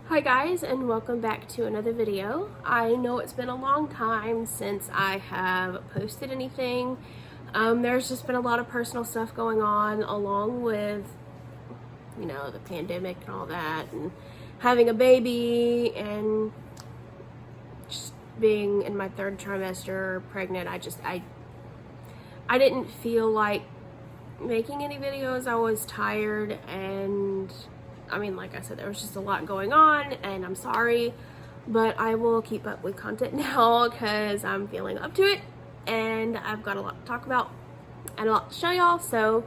Hi guys, and welcome back to another video. I know it's been a long time since I have posted anything. There's just been a lot of personal stuff going on along with, the pandemic and all that, and having a baby and just being in my third trimester pregnant. I didn't feel like making any videos. I was tired, and like I said, there was just a lot going on, and I'm sorry, but I will keep up with content now because I'm feeling up to it, and I've got a lot to talk about and a lot to show y'all, so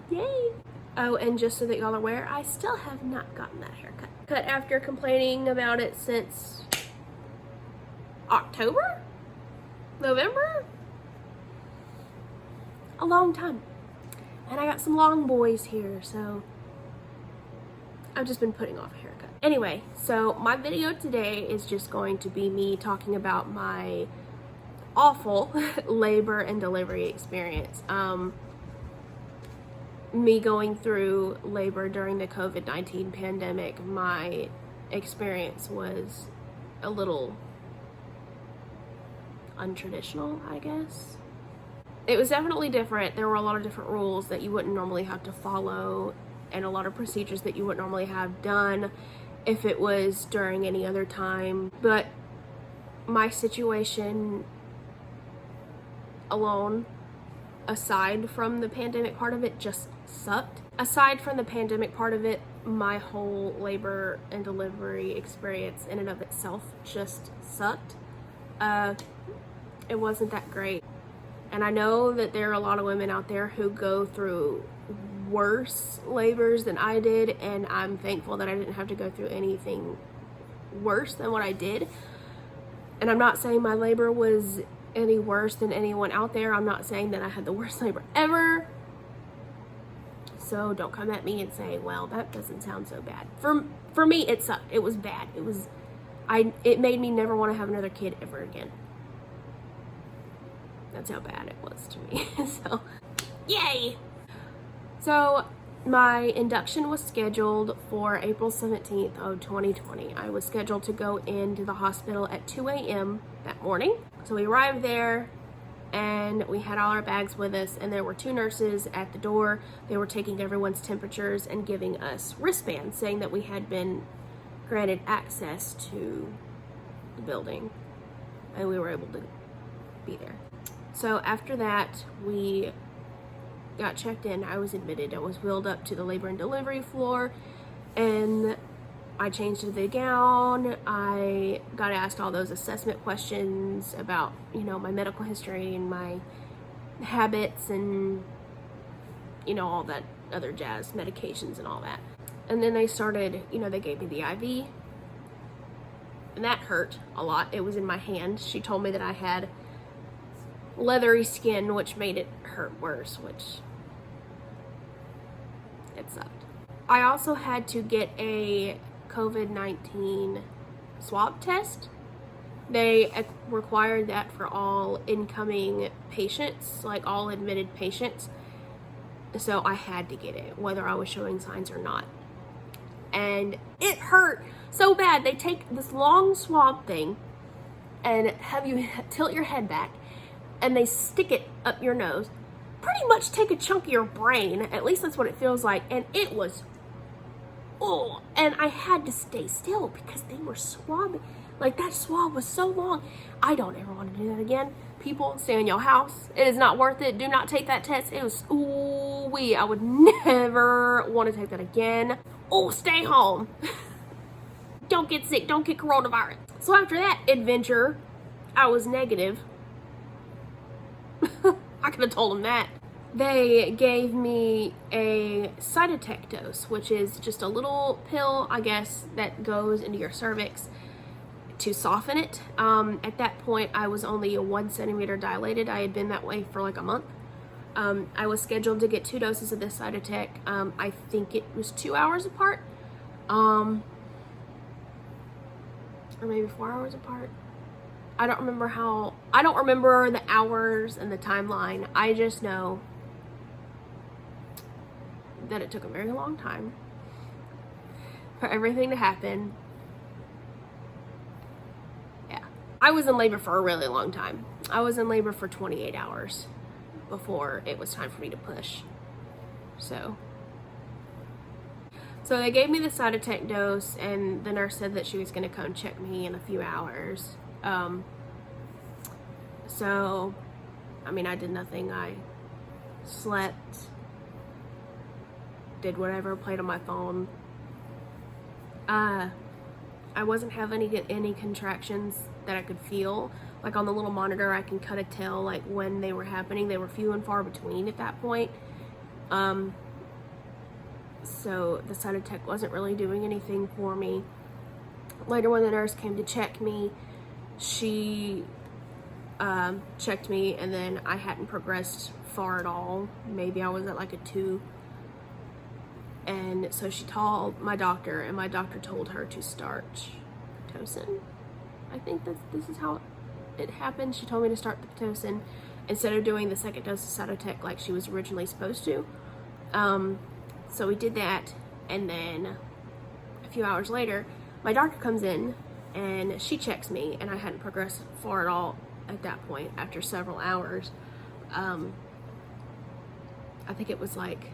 yay! Oh, and just so that y'all are aware, I still have not gotten that haircut. Cut after complaining about it since October? November? A long time. And I got some long boys here, so I've just been putting off a haircut. Anyway, so my video today is just going to be me talking about my awful labor and delivery experience. Me going through labor during the COVID-19 pandemic, my experience was a little untraditional, I guess. It was definitely different. There were a lot of different rules that you wouldn't normally have to follow, and a lot of procedures that you wouldn't normally have done if it was during any other time. But my situation alone, aside from the pandemic part of it, just sucked. Aside from the pandemic part of it, my whole labor and delivery experience in and of itself just sucked. It wasn't that great. And I know that there are a lot of women out there who go through worse labors than I did, and I'm thankful that I didn't have to go through anything worse than what I did. And I'm not saying my labor was any worse than anyone out there. I'm not saying that I had the worst labor ever. So don't come at me and say, well, that doesn't sound so bad. For me, it sucked. It was bad. It made me never want to have another kid ever again. That's how bad it was to me. So, yay! So, my induction was scheduled for April 17th of 2020. I was scheduled to go into the hospital at 2 a.m. that morning. So we arrived there, and we had all our bags with us, and there were two nurses at the door. They were taking everyone's temperatures and giving us wristbands, saying that we had been granted access to the building, and we were able to be there. So after that, we got checked in. I was admitted. I was wheeled up to the labor and delivery floor, and I changed into the gown. I got asked all those assessment questions about, my medical history and my habits and, all that other jazz, medications and all that. And then they started, they gave me the IV, and that hurt a lot. It was in my hand. She told me that I had leathery skin, which made it hurt worse, which it sucked. I also had to get a COVID-19 swab test. They required that for all incoming patients, like all admitted patients. So I had to get it, whether I was showing signs or not. And it hurt so bad. They take this long swab thing and have you tilt your head back, and they stick it up your nose, pretty much take a chunk of your brain, at least that's what it feels like, and it was, and I had to stay still because they were swabbing, like that swab was so long. I don't ever want to do that again. People, stay in your house. It is not worth it. Do not take that test. It was, I would never want to take that again. Stay home. Don't get sick, don't get coronavirus. So after that adventure, I was negative. I could have told them that. They gave me a Cytotec dose, which is just a little pill, I guess, that goes into your cervix to soften it. At that point, I was only 1 centimeter dilated. I had been that way for like a month. I was scheduled to get 2 doses of this Cytotec. I think it was 2 hours apart. Or maybe 4 hours apart. I don't remember the hours and the timeline. I just know that it took a very long time for everything to happen, I was in labor for a really long time. I was in labor for 28 hours before it was time for me to push. So they gave me the Cytotec dose, and the nurse said that she was going to come check me in a few hours. So, I mean, I did nothing. I slept, did whatever, played on my phone. I wasn't having any contractions that I could feel. Like on the little monitor, I can kind of tell like when they were happening. They were few and far between at that point. So the Cytotec wasn't really doing anything for me. Later, when the nurse came to check me, she checked me, and then I hadn't progressed far at all. Maybe I was at like a 2. And so she called my doctor, and my doctor told her to start Pitocin. I think this is how it happened. She told me to start the Pitocin instead of doing the second dose of Cytotec like she was originally supposed to. So we did that, and then a few hours later, my doctor comes in, and she checks me, and I hadn't progressed far at all at that point after several hours. I think it was like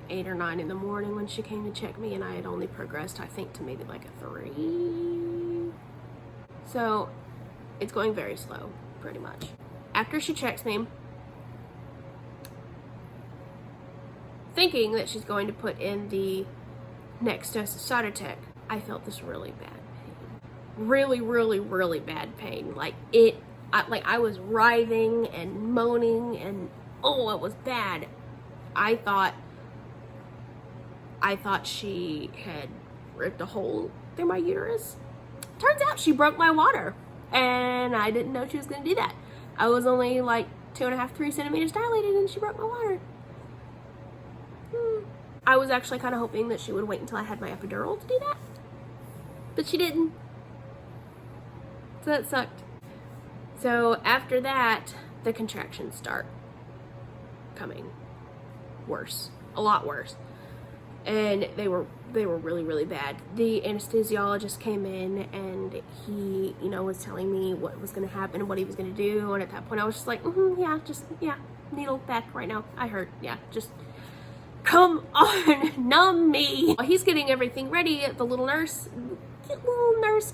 8 or 9 in the morning when she came to check me, and I had only progressed, I think, to maybe like a 3. So it's going very slow, pretty much. After she checks me, thinking that she's going to put in the next dose of Cytotec, I felt this really bad pain. Really, really, really bad pain. Like I was writhing and moaning, and oh, it was bad. I thought she had ripped a hole through my uterus. Turns out she broke my water, and I didn't know she was going to do that. I was only like 2.5, 3 centimeters dilated, and she broke my water. I was actually kind of hoping that she would wait until I had my epidural to do that, but she didn't. So that sucked. So after that, the contractions start coming worse, a lot worse. And they were really, really bad. The anesthesiologist came in, and he, was telling me what was going to happen and what he was going to do. And at that point, I was just like, yeah, needle back right now. I hurt. Yeah, just come on, numb me. While he's getting everything ready, the little nurse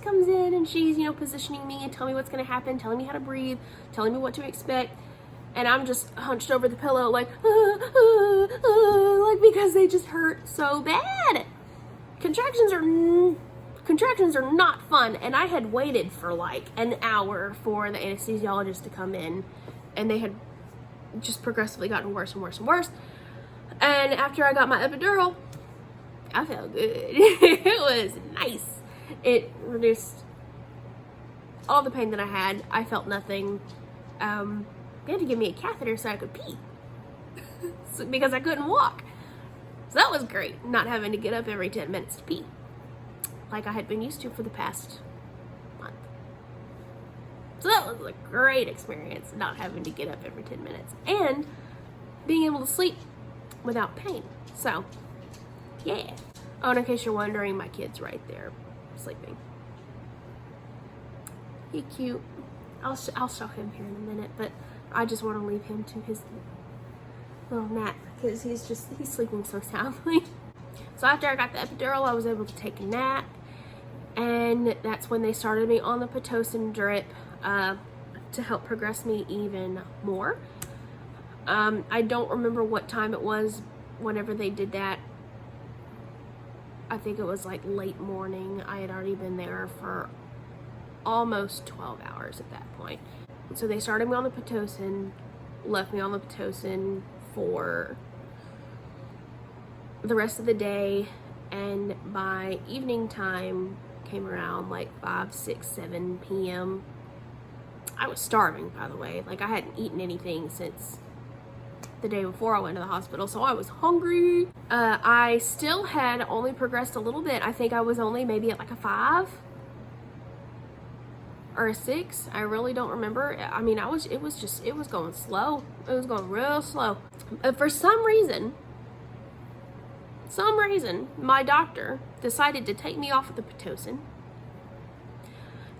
comes in, and she's, positioning me and telling me what's going to happen, telling me how to breathe, telling me what to expect. And I'm just hunched over the pillow like because they just hurt so bad. Contractions are not fun. And I had waited for like an hour for the anesthesiologist to come in, and they had just progressively gotten worse and worse and worse. And after I got my epidural, I felt good. It was nice. It reduced all the pain that I had. I felt nothing. They had to give me a catheter so I could pee because I couldn't walk. So that was great, not having to get up every 10 minutes to pee like I had been used to for the past month. So that was a great experience, not having to get up every 10 minutes and being able to sleep without pain. So, yeah. Oh, and in case you're wondering, my kid's right there sleeping. He's cute. I'll show him here in a minute, but I just want to leave him to his little nap because he's sleeping so soundly. So after I got the epidural, I was able to take a nap, and that's when they started me on the Pitocin drip to help progress me even more. I don't remember what time it was whenever they did that. I think it was like late morning. I had already been there for almost 12 hours at that point. So they started me on the Pitocin, left me on the Pitocin for the rest of the day, and by evening time came around like 5, 6, 7 p.m. I was starving, by the way. Like, I hadn't eaten anything since the day before I went to the hospital, so I was hungry. I still had only progressed a little bit. I think I was only maybe at like a 5 or a 6. I really don't remember. I mean, it was going slow. It was going real slow. For some reason, my doctor decided to take me off of the Pitocin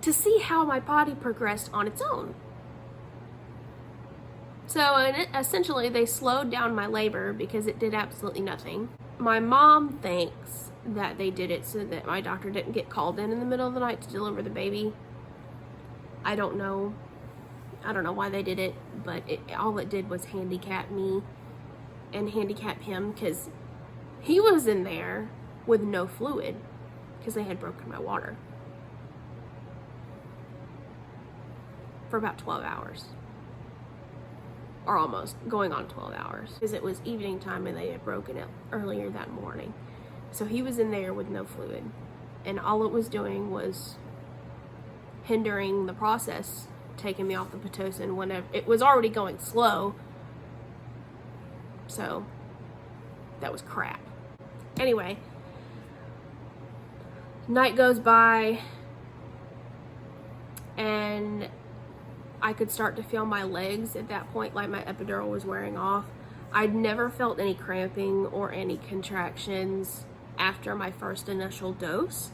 to see how my body progressed on its own. So essentially, they slowed down my labor because it did absolutely nothing. My mom thinks that they did it so that my doctor didn't get called in the middle of the night to deliver the baby. I don't know. I don't know why they did it, but all it did was handicap me and handicap him, because he was in there with no fluid because they had broken my water for about 12 hours. Or almost going on 12 hours, because it was evening time and they had broken it earlier that morning. So he was in there with no fluid, and all it was doing was hindering the process, taking me off the Pitocin whenever it was already going slow. So that was crap. Anyway, night goes by and I could start to feel my legs at that point, like my epidural was wearing off. I'd never felt any cramping or any contractions after my first initial dose,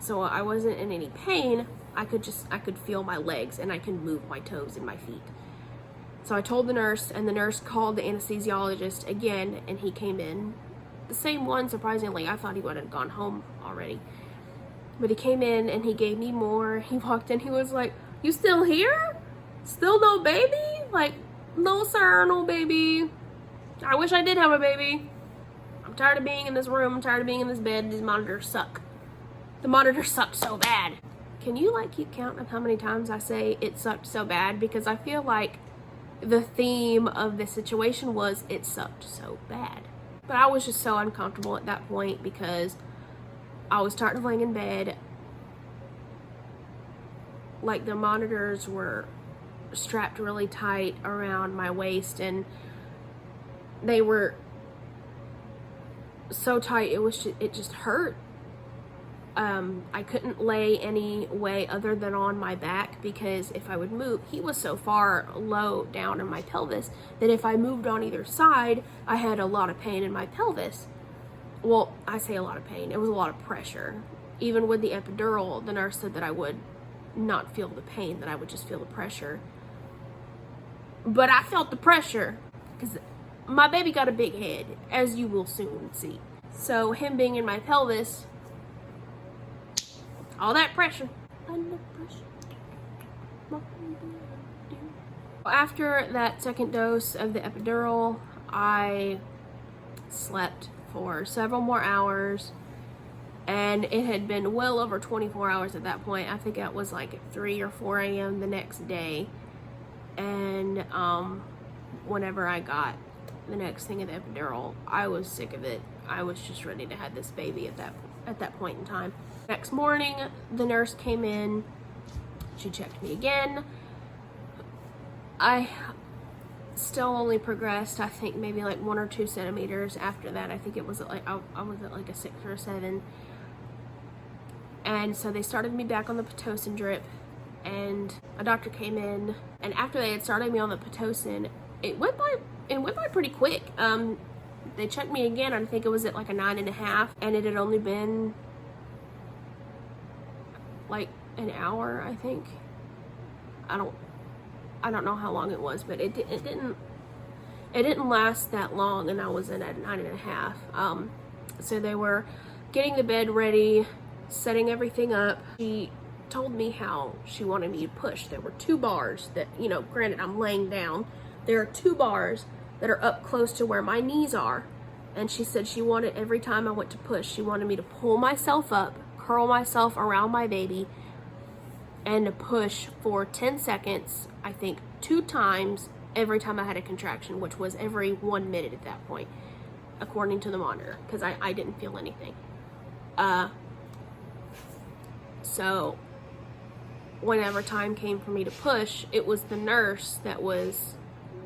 so I wasn't in any pain. I could feel my legs, and I could move my toes and my feet. So I told the nurse, and the nurse called the anesthesiologist again, and he came in. The same one, surprisingly. I thought he would have gone home already. But he came in and he gave me more. He walked in, he was like, "You still here? Still no baby?" Like, "No sir, no baby. I wish I did have a baby. I'm tired of being in this room, I'm tired of being in this bed. These monitors suck. The monitors sucked so bad." Can you keep count of how many times I say it sucked so bad? Because I feel like the theme of the situation was it sucked so bad. But I was just so uncomfortable at that point because I was tired of laying in bed. Like, the monitors were strapped really tight around my waist, and they were so tight it just hurt. I couldn't lay any way other than on my back, because if I would move, he was so far low down in my pelvis that if I moved on either side, I had a lot of pain in my pelvis. Well, I say a lot of pain, it was a lot of pressure. Even with the epidural, the nurse said that I would not feel the pain, that I would just feel the pressure. But I felt the pressure because my baby got a big head, as you will soon see. So him being in my pelvis, all that pressure. After that second dose of the epidural, I slept for several more hours, and it had been well over 24 hours at that point. I think it was like 3 or 4 a.m. the next day, and whenever I got the next thing of the epidural, I was sick of it. I was just ready to have this baby at that point in time. Next morning, the nurse came in. She checked me again. I still only progressed, I think, maybe like 1 or 2 centimeters after that. I think it was like, I was at like a 6 or a 7. And so they started me back on the Pitocin drip, and a doctor came in, and after they had started me on the Pitocin, it went by pretty quick. They checked me again, I think it was at like a 9.5, and it had only been like an hour, I think. I don't know how long it was, but it didn't last that long, and I was in at 9.5. So they were getting the bed ready, setting everything up. She told me how she wanted me to push. There were 2 bars that, granted I'm laying down, there are 2 bars that are up close to where my knees are, and she said she wanted, every time I went to push, she wanted me to pull myself up, curl myself around my baby, and to push for 10 seconds, I think 2 times every time I had a contraction, which was every 1 minute at that point, according to the monitor, because I didn't feel anything. So whenever time came for me to push, it was the nurse that was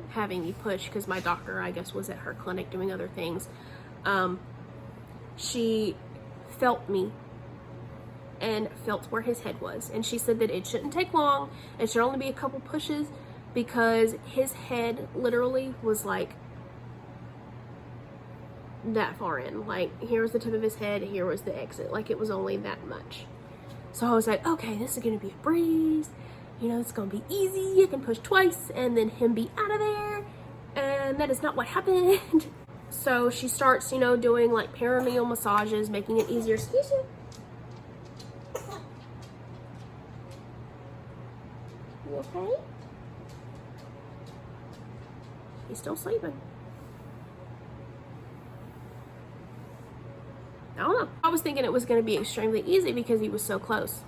having me push, because my doctor, I guess, was at her clinic doing other things. She felt me and felt where his head was, and she said that it shouldn't take long, it should only be a couple pushes, because his head literally was like that far in. Like, here was the tip of his head, here was the exit. Like, it was only that much. So I was like, okay, this is gonna be a breeze. You know, it's gonna be easy. I can push twice and then him be out of there. And that is not what happened. So she starts, you know, doing like perineal massages, making it easier. Excuse you. You okay? He's still sleeping. I don't know. I was thinking it was going to be extremely easy because he was so close.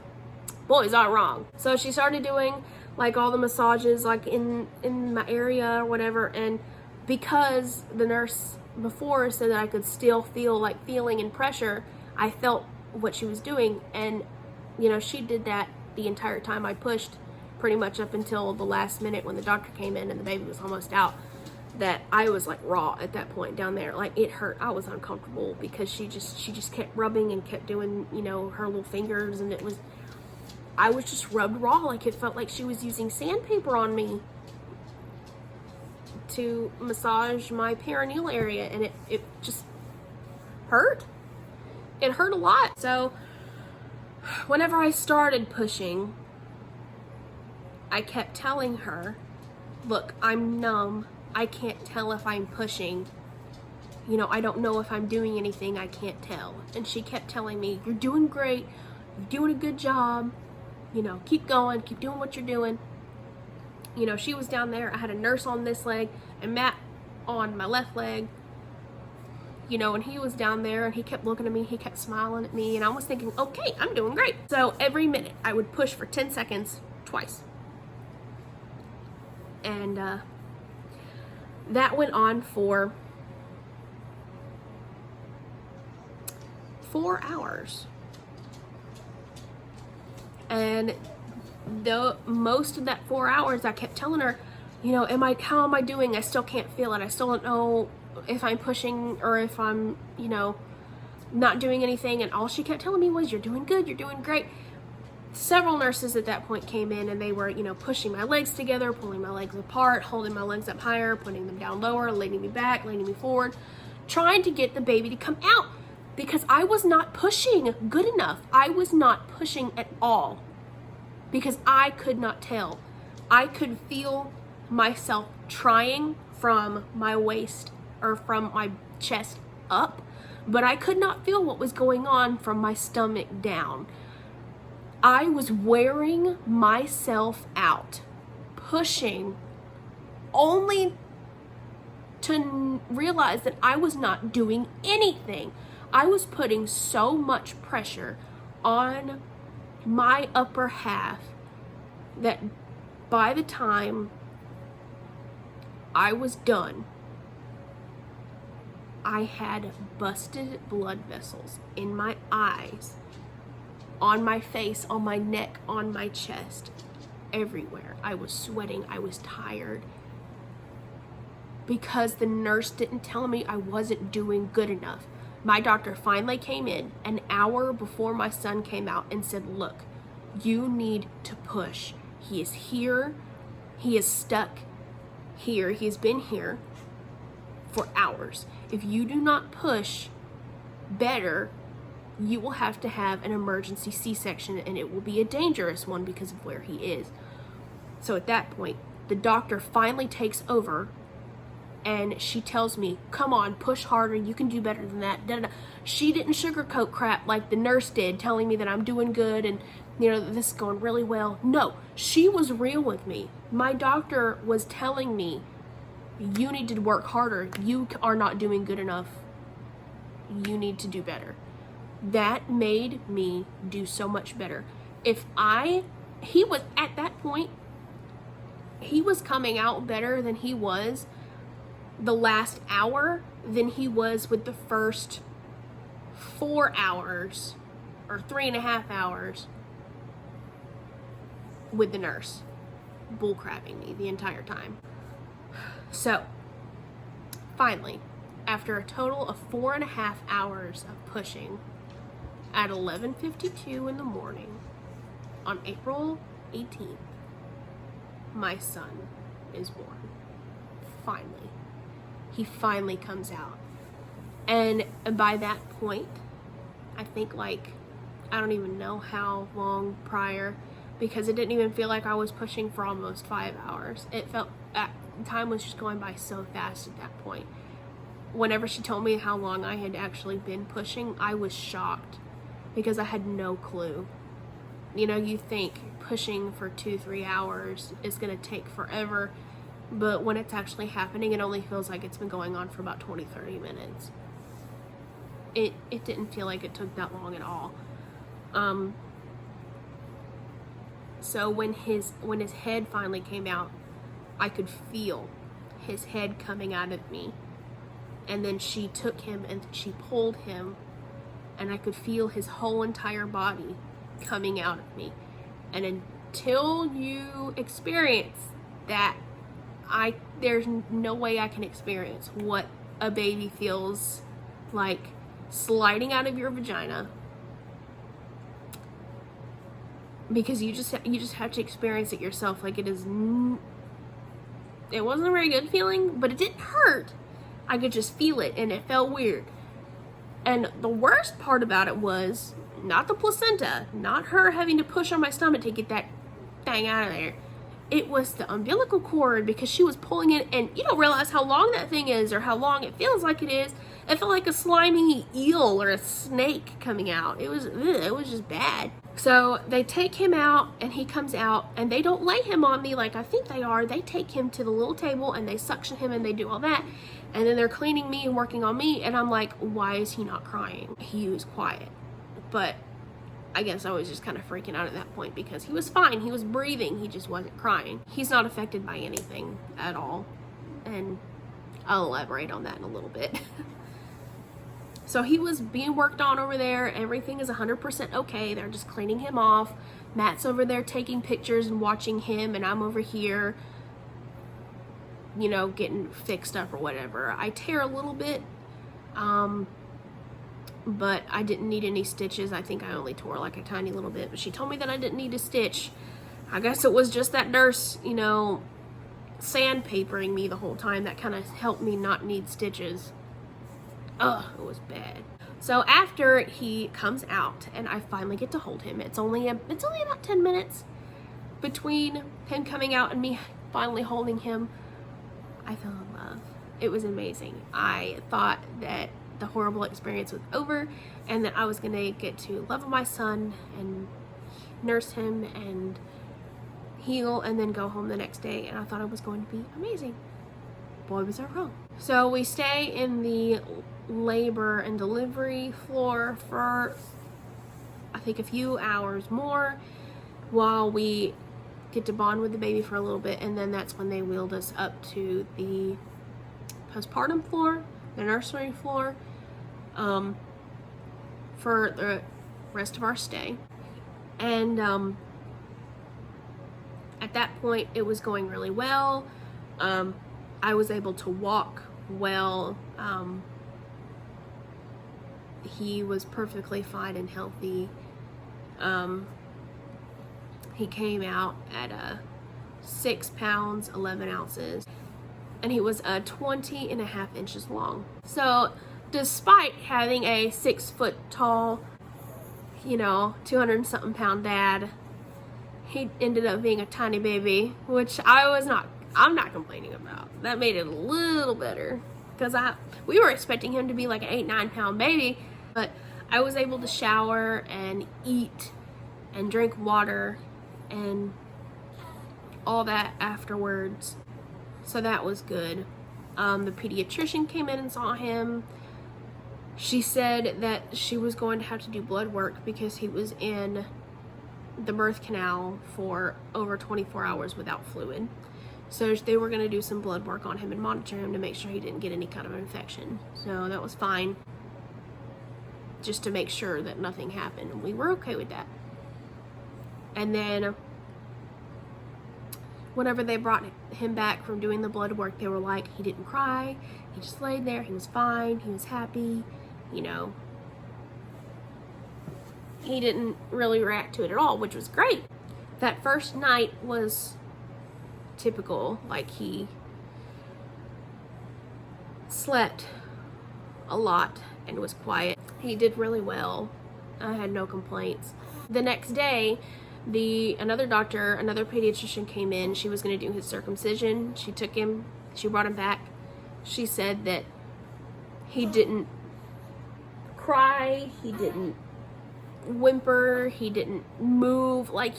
Boys are wrong. So she started doing like all the massages like in my area or whatever, and because the nurse before said that I could still feel like feeling and pressure, I felt what she was doing. And you know, she did that the entire time I pushed, pretty much up until the last minute when the doctor came in and the baby was almost out. That I was like raw at that point down there. Like it hurt. I was uncomfortable because she just kept rubbing and kept doing, you know, her little fingers, and I was just rubbed raw. Like it felt like she was using sandpaper on me to massage my perineal area, and it just hurt. It hurt a lot. So whenever I started pushing, I kept telling her, look, I'm numb. I can't tell if I'm pushing. You know, I don't know if I'm doing anything. I can't tell. And she kept telling me, you're doing great. You're doing a good job. You know, keep going. Keep doing what you're doing. You know, she was down there. I had a nurse on this leg and Matt on my left leg. You know, and he was down there and he kept looking at me. He kept smiling at me. And I was thinking, okay, I'm doing great. So every minute I would push for 10 seconds twice. And, that went on for 4 hours. And the most of that 4 hours I kept telling her, you know, how am I doing? I still can't feel it. I still don't know if I'm pushing or if I'm, you know, not doing anything. And all she kept telling me was, you're doing good, you're doing great. Several nurses at that point came in and they were, you know, pushing my legs together, pulling my legs apart, holding my legs up higher, putting them down lower, leaning me back, leaning me forward, trying to get the baby to come out because I was not pushing good enough. I was not pushing at all because I could not tell. I could feel myself trying from my waist or from my chest up, but I could not feel what was going on from my stomach down. I was wearing myself out, pushing, only to realize that I was not doing anything. I was putting so much pressure on my upper half that by the time I was done, I had busted blood vessels in my eyes, on my face, on my neck, on my chest, everywhere. I was sweating. I was tired because the nurse didn't tell me I wasn't doing good enough. My doctor finally came in an hour before my son came out and said, look, you need to push. He is here. He is stuck here. He has been here for hours. If you do not push better, you will have to have an emergency C-section, and it will be a dangerous one because of where he is. So at that point, the doctor finally takes over and she tells me, come on, push harder, you can do better than that. Da, da, da. She didn't sugarcoat crap like the nurse did, telling me that I'm doing good and, you know, this is going really well. No, she was real with me. My doctor was telling me, you need to work harder. You are not doing good enough. You need to do better. That made me do so much better. He was at that point, he was coming out better than he was the last hour than he was with the first 4 hours or 3.5 hours with the nurse bullcrapping me the entire time. So finally, after a total of 4.5 hours of pushing, at 11:52 in the morning on April 18th, my son is born. Finally. He finally comes out. And by that point, I think like I don't even know how long prior, because it didn't even feel like I was pushing for almost 5 hours. It felt, time was just going by so fast at that point. Whenever she told me how long I had actually been pushing, I was shocked because I had no clue. You know, you think pushing for 2-3 hours is going to take forever, but when it's actually happening, it only feels like it's been going on for about 20-30 minutes. It didn't feel like it took that long at all. So when his head finally came out, I could feel his head coming out of me. And then she took him and she pulled him, and I could feel his whole entire body coming out of me. And until you experience that, there's no way I can experience what a baby feels like sliding out of your vagina, because you just have to experience it yourself. Like, it wasn't a very good feeling, but it didn't hurt. I could just feel it, and it felt weird. And the worst part about it was not the placenta, not her having to push on my stomach to get that thing out of there. It was the umbilical cord, because she was pulling it, and you don't realize how long that thing is or how long it feels like it is. It felt like a slimy eel or a snake coming out. It was just bad. So they take him out, and he comes out, and they don't lay him on me like I think they are. They take him to the little table, and they suction him, and they do all that. And then they're cleaning me and working on me, and I'm like, why is he not crying? He was quiet. But I guess I was just kind of freaking out at that point, because he was fine. He was breathing. He just wasn't crying. He's not affected by anything at all. And I'll elaborate on that in a little bit. So he was being worked on over there. Everything is 100% okay. They're just cleaning him off. Matt's over there taking pictures and watching him, and I'm over here, you know, getting fixed up or whatever. I tear a little bit, but I didn't need any stitches. I think I only tore like a tiny little bit, but she told me that I didn't need a stitch. I guess it was just that nurse, you know, sandpapering me the whole time that kind of helped me not need stitches. Ugh, it was bad. So after he comes out and I finally get to hold him, it's only about 10 minutes between him coming out and me finally holding him. I fell in love. It was amazing. I thought that the horrible experience was over and that I was gonna get to love my son and nurse him and heal and then go home the next day, and I thought it was going to be amazing. Boy, was I wrong. So we stay in the labor and delivery floor for I think a few hours more while we get to bond with the baby for a little bit, and then that's when they wheeled us up to the postpartum floor, the nursery floor, for the rest of our stay. And at that point it was going really well. I was able to walk well. He was perfectly fine and healthy. He came out at 6 pounds 11 ounces, and he was 20.5 inches long. So despite having a 6 foot tall, you know, 200 something pound dad, he ended up being a tiny baby, which I'm not complaining about. That made it a little better, because we were expecting him to be like an 8-9 pound baby, but I was able to shower and eat and drink water and all that afterwards, so that was good. The pediatrician came in and saw him. She said that she was going to have to do blood work because he was in the birth canal for over 24 hours without fluid. So they were going to do some blood work on him and monitor him to make sure he didn't get any kind of infection. So that was fine, just to make sure that nothing happened, and we were okay with that. And then whenever they brought him back from doing the blood work, they were like, he didn't cry, he just laid there, he was fine, he was happy, you know. He didn't really react to it at all, which was great. That first night was typical. Like, he slept a lot and was quiet. He did really well. I had no complaints. The next day, another pediatrician came in. She was going to do his circumcision. She brought him back. She said that he didn't cry, he didn't whimper, he didn't move, like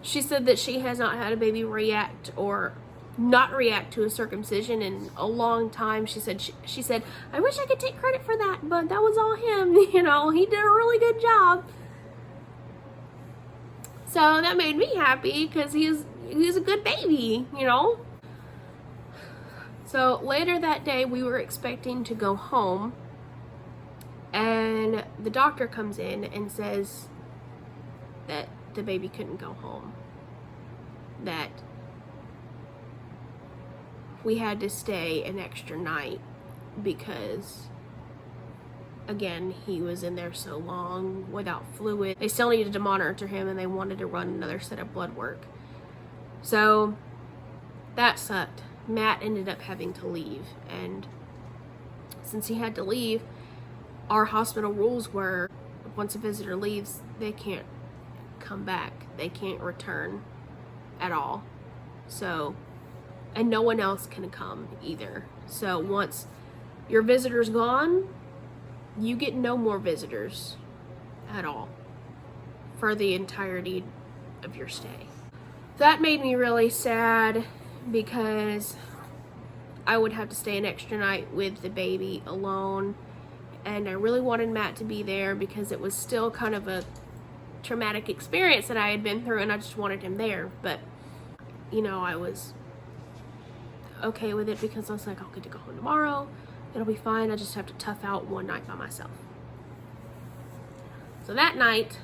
she said that she has not had a baby react or not react to a circumcision in a long time. She said, I wish I could take credit for that, but that was all him. You know, he did a really good job. So that made me happy because he's a good baby, you know. So later that day, we were expecting to go home, and the doctor comes in and says that the baby couldn't go home, that we had to stay an extra night because, again, he was in there so long without fluid. They still needed to monitor him, and they wanted to run another set of blood work. So that sucked. Matt ended up having to leave, and since he had to leave, our hospital rules were once a visitor leaves, they can't come back. They can't return at all. So, and no one else can come either. So once your visitor's gone, you get no more visitors at all for the entirety of your stay. That made me really sad because I would have to stay an extra night with the baby alone, and I really wanted Matt to be there because it was still kind of a traumatic experience that I had been through, and I just wanted him there. But you know, I was okay with it because I was like, I'll get to go home tomorrow, it'll be fine, I just have to tough out one night by myself. So that night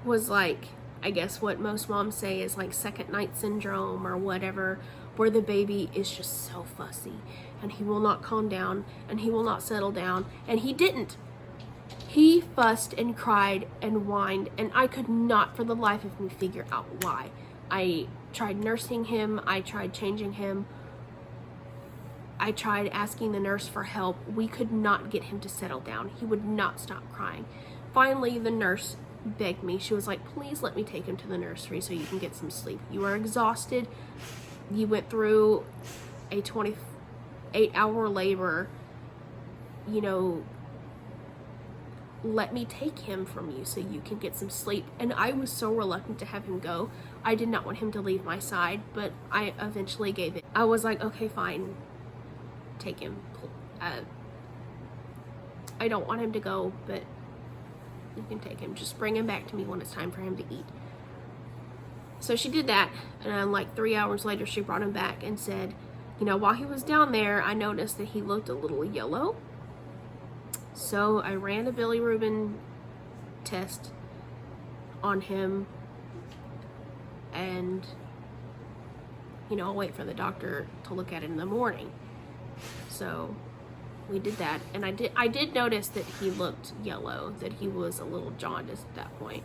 was like, I guess what most moms say is like second night syndrome or whatever, where the baby is just so fussy and he will not calm down and he will not settle down, and he didn't. He fussed and cried and whined, and I could not for the life of me figure out why. I tried nursing him, I tried changing him, I tried asking the nurse for help. We could not get him to settle down. He would not stop crying. Finally, the nurse begged me. She was like, please let me take him to the nursery so you can get some sleep. You are exhausted. You went through a 28-hour labor. You know, let me take him from you so you can get some sleep. And I was so reluctant to have him go. I did not want him to leave my side, but I eventually gave it. I was like, okay, fine, take him. I don't want him to go, but you can take him. Just bring him back to me when it's time for him to eat. So she did that, and like 3 hours later, she brought him back and said, you know, while he was down there, I noticed that he looked a little yellow. So I ran a bilirubin test on him, and, you know, I'll wait for the doctor to look at it in the morning. So we did that, and I did notice that he looked yellow, that he was a little jaundiced at that point.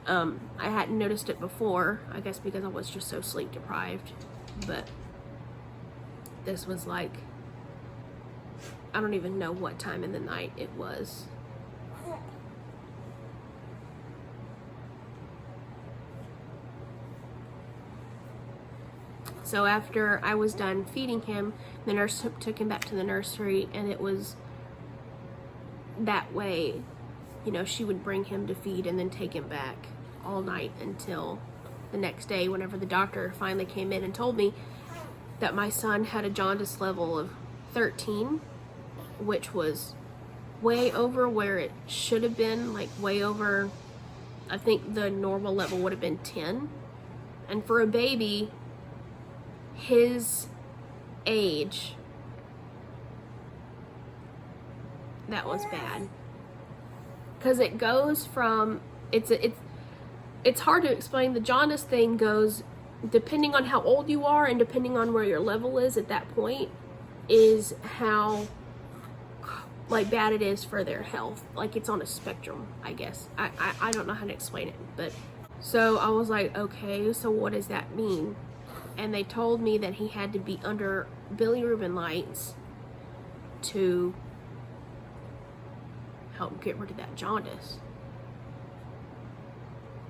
I hadn't noticed it before, I guess because I was just so sleep deprived, but this was like, I don't even know what time in the night it was. So after I was done feeding him, the nurse took him back to the nursery, and it was that way, you know, she would bring him to feed and then take him back all night until the next day, whenever the doctor finally came in and told me that my son had a jaundice level of 13, which was way over where it should have been, like way over, I think the normal level would have been 10. And for a baby his age, that was bad. Because it goes from, it's hard to explain. The jaundice thing goes, depending on how old you are and depending on where your level is at that point, is how like bad it is for their health. Like it's on a spectrum, I guess. I don't know how to explain it, but so I was like, okay, so what does that mean? And they told me that he had to be under bilirubin lights to help get rid of that jaundice.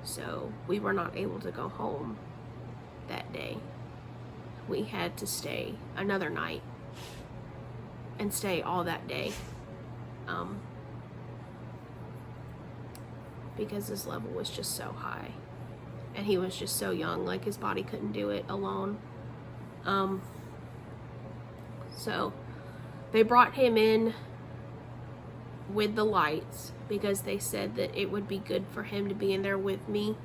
So we were not able to go home that day. We had to stay another night and stay all that day, because his level was just so high, and he was just so young, like his body couldn't do it alone. So they brought him in with the lights because they said that it would be good for him to be in there with me.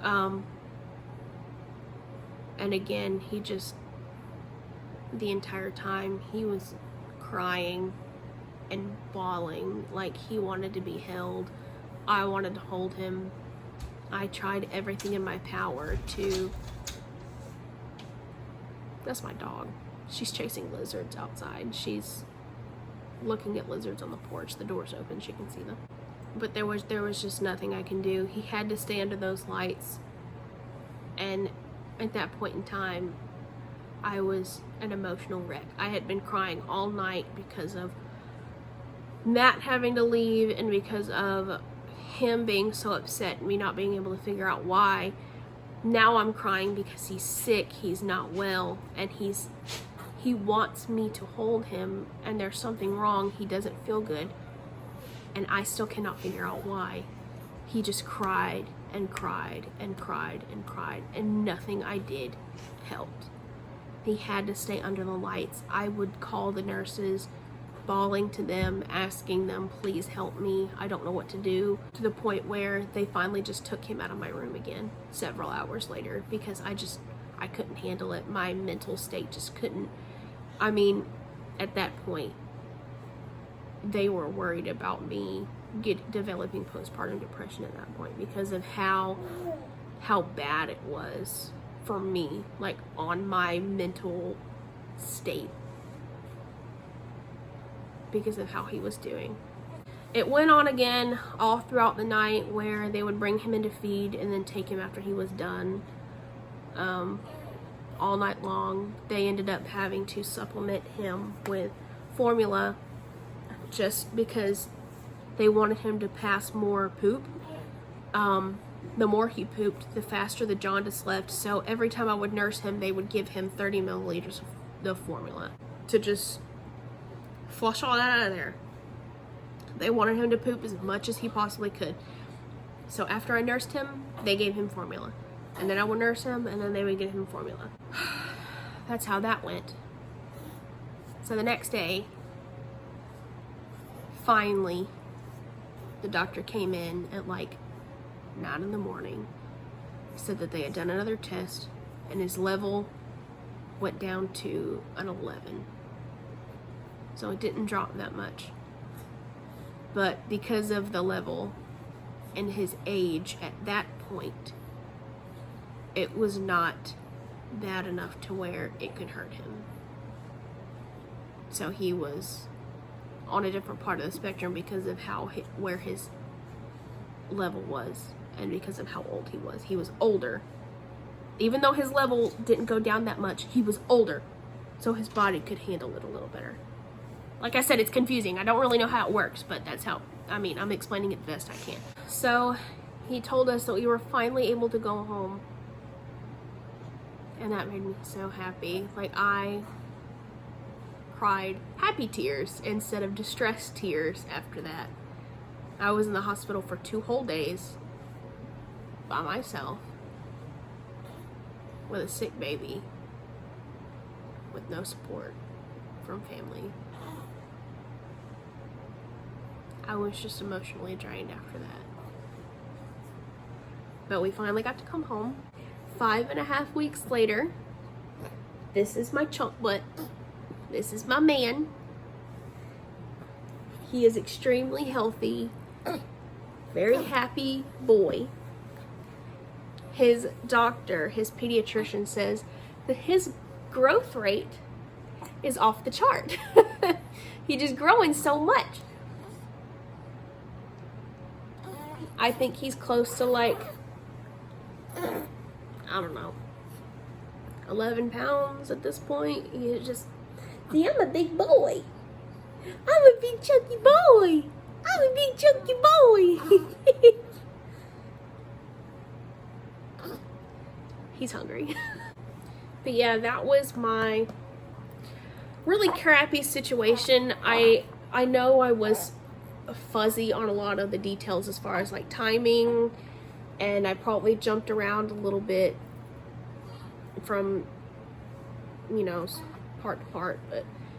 And again, he just, the entire time, he was crying and bawling like he wanted to be held. I wanted to hold him. I tried everything in my power to... That's my dog. She's chasing lizards outside. She's looking at lizards on the porch. The door's open, she can see them. But there was just nothing I can do. He had to stay under those lights. And at that point in time, I was an emotional wreck. I had been crying all night because of Matt having to leave and because of him being so upset and me not being able to figure out why. Now I'm crying because he's sick, he's not well, and he wants me to hold him, and there's something wrong. He doesn't feel good, and I still cannot figure out why. He just cried and cried and cried and cried, and nothing I did helped. He had to stay under the lights. I would call the nurses, bawling to them, asking them, please help me, I don't know what to do, to the point where they finally just took him out of my room again several hours later because I couldn't handle it. My mental state just couldn't. I mean, at that point, they were worried about me developing postpartum depression at that point because of how bad it was for me, like on my mental state, because of how he was doing. It went on again all throughout the night where they would bring him in to feed and then take him after he was done. All night long. They ended up having to supplement him with formula just because they wanted him to pass more poop. The more he pooped, the faster the jaundice left. So every time I would nurse him, they would give him 30 milliliters of the formula to just flush all that out of there. They wanted him to poop as much as he possibly could. So after I nursed him, they gave him formula. And then I would nurse him, and then they would give him formula. That's how that went. So the next day, finally, the doctor came in at like 9 in the morning. Said that they had done another test, and his level went down to an 11. So it didn't drop that much. But because of the level and his age at that point, it was not bad enough to where it could hurt him. So he was on a different part of the spectrum because of where his level was and because of how old he was. He was older. Even though his level didn't go down that much, he was older. So his body could handle it a little better. Like I said, it's confusing. I don't really know how it works, but that's how, I'm explaining it the best I can. So he told us that we were finally able to go home. And that made me so happy. Like, I cried happy tears instead of distressed tears after that. I was in the hospital for 2 whole days by myself with a sick baby with no support from family. I was just emotionally drained after that. But we finally got to come home. 5.5 weeks later, this is my chunk butt. This is my man. He is extremely healthy, very happy boy. His doctor, his pediatrician, says that his growth rate is off the chart. He's just growing so much. I think he's close to like, I don't know, 11 pounds at this point. He's just, see, I'm a big boy. I'm a big chunky boy. I'm a chunky boy. He's hungry. But yeah, that was my really crappy situation. I know I was fuzzy on a lot of the details as far as like timing, and I probably jumped around a little bit from, you know, part to part,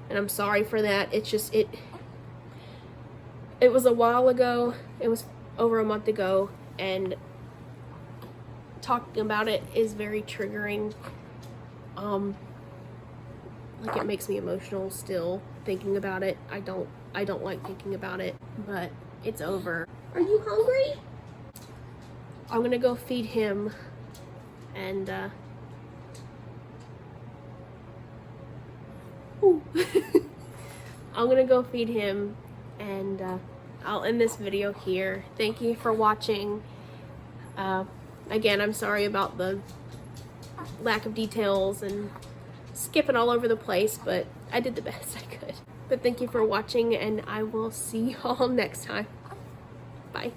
and I'm sorry for that. It's just it was a while ago. It was over a month ago, and talking about it is very triggering. Like, it makes me emotional still thinking about it. I don't like thinking about it, but it's over. Are you hungry? I'm gonna go feed him, and I'm gonna go feed him, and I'll end this video here. Thank you for watching. Again, I'm sorry about the lack of details and skipping all over the place, but I did the best I could. But thank you for watching, and I will see y'all next time. Bye.